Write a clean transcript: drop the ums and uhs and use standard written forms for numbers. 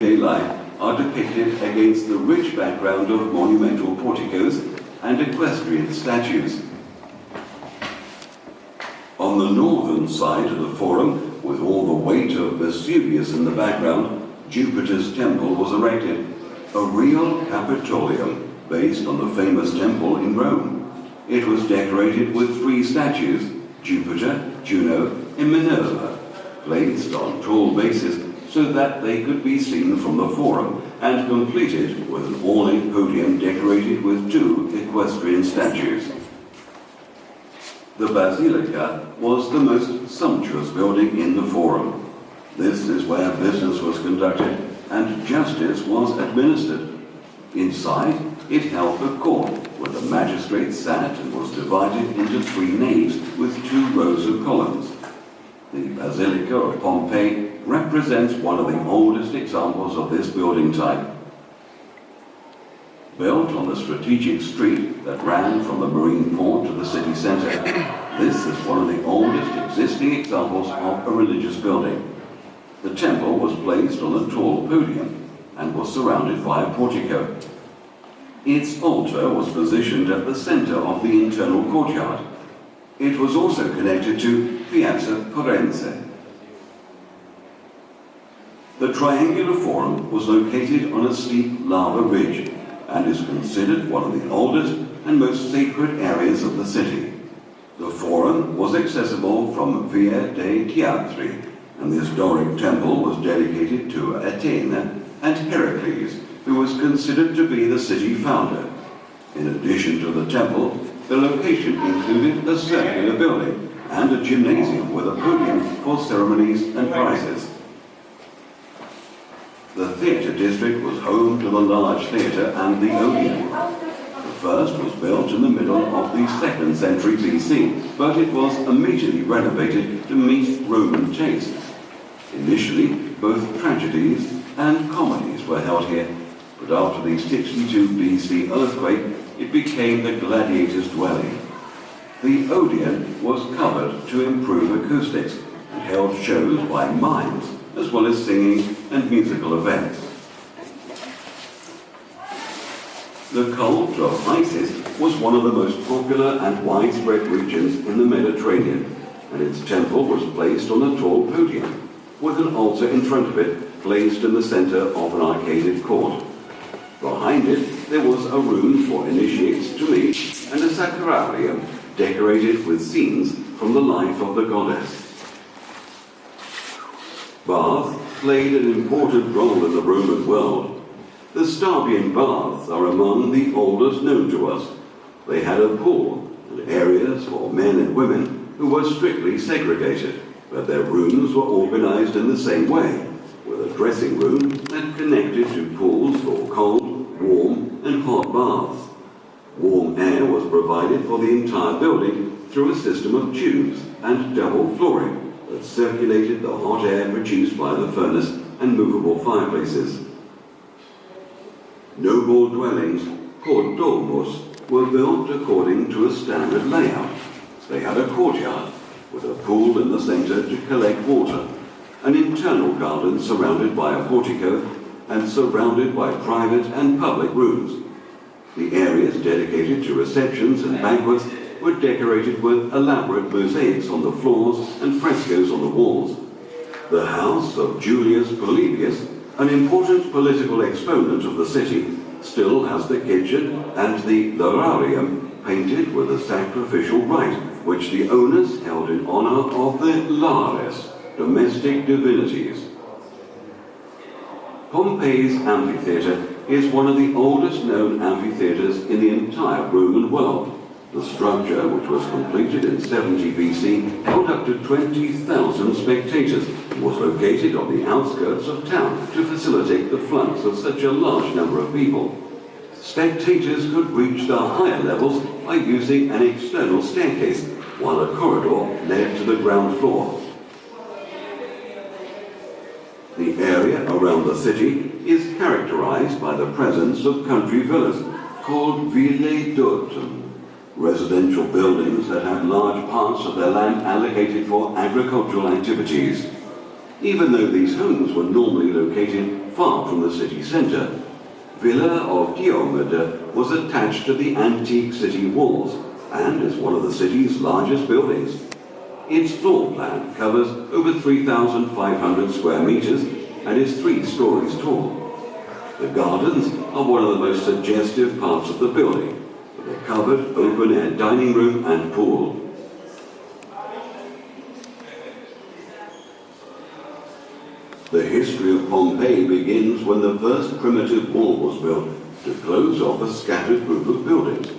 everyday life are depicted against the rich background of monumental porticos and equestrian statues. On the northern side of the Forum, with all the weight of Vesuvius in the background, Jupiter's temple was erected, a real Capitolium based on the famous temple in Rome. It was decorated with 3 statues, Jupiter, Juno, and Minerva, placed on tall bases so that they could be seen from the Forum, and completed with an ornate podium decorated with 2 equestrian statues. The Basilica was the most sumptuous building in the Forum. This is where business was conducted and justice was administered. Inside, it held a court where the magistrates sat and was divided into 3 naves with 2 rows of columns. The Basilica of Pompeii represents one of the oldest examples of this building type. Built on the strategic street that ran from the marine port to the city centre, this is one of the oldest existing examples of a religious building. The temple was placed on a tall podium and was surrounded by a portico. Its altar was positioned at the centre of the internal courtyard. It was also connected to Piazza Forense. The triangular Forum was located on a steep lava ridge and is considered one of the oldest and most sacred areas of the city. The Forum was accessible from Via dei Teatri, and the historic temple was dedicated to Athena and Heracles, who was considered to be the city founder. In addition to the temple, the location included a circular building and a gymnasium with a podium for ceremonies and prizes. The theatre district was home to the large theatre and the Odeon. The first was built in the middle of the 2nd century BC, but it was immediately renovated to meet Roman taste. Initially, both tragedies and comedies were held here, but after the 62 BC earthquake, it became the gladiators' dwelling. The Odeon was covered to improve acoustics and held shows by mimes, as well as singing and musical events. The cult of Isis was one of the most popular and widespread regions in the Mediterranean, and its temple was placed on a tall podium, with an altar in front of it placed in the centre of an arcaded court. Behind it, there was a room for initiates to meet and a sacrarium decorated with scenes from the life of the goddess. Baths played an important role in the Roman world. The Stabian baths are among the oldest known to us. They had a pool and areas for men and women who were strictly segregated, but their rooms were organized in the same way, with a dressing room that connected to pools for cold, warm, and hot baths. Warm air was provided for the entire building through a system of tubes and double flooring that circulated the hot air produced by the furnace and movable fireplaces. Noble dwellings, called domus, were built according to a standard layout. They had a courtyard with a pool in the centre to collect water, an internal garden surrounded by a portico, and surrounded by private and public rooms. The areas dedicated to receptions and banquets were decorated with elaborate mosaics on the floors and frescoes on the walls. The house of Julius Polybius, an important political exponent of the city, still has the kitchen and the lararium painted with a sacrificial rite, which the owners held in honor of the lares, domestic divinities. Pompeii's amphitheatre is one of the oldest known amphitheatres in the entire Roman world. The structure, which was completed in 70 BC, held up to 20,000 spectators and was located on the outskirts of town to facilitate the flux of such a large number of people. Spectators could reach the higher levels by using an external staircase, while a corridor led to the ground floor. The area around the city is characterized by the presence of country villas called ville d'hôtes, residential buildings that have large parts of their land allocated for agricultural activities. Even though these homes were normally located far from the city centre. Villa of Diomede was attached to the antique city walls and is one of the city's largest buildings. Its floor plan covers over 3,500 square metres and is 3 stories tall. The gardens are one of the most suggestive parts of the building, with a covered open-air dining room and pool. The history of Pompeii begins when the first primitive wall was built to close off a scattered group of buildings.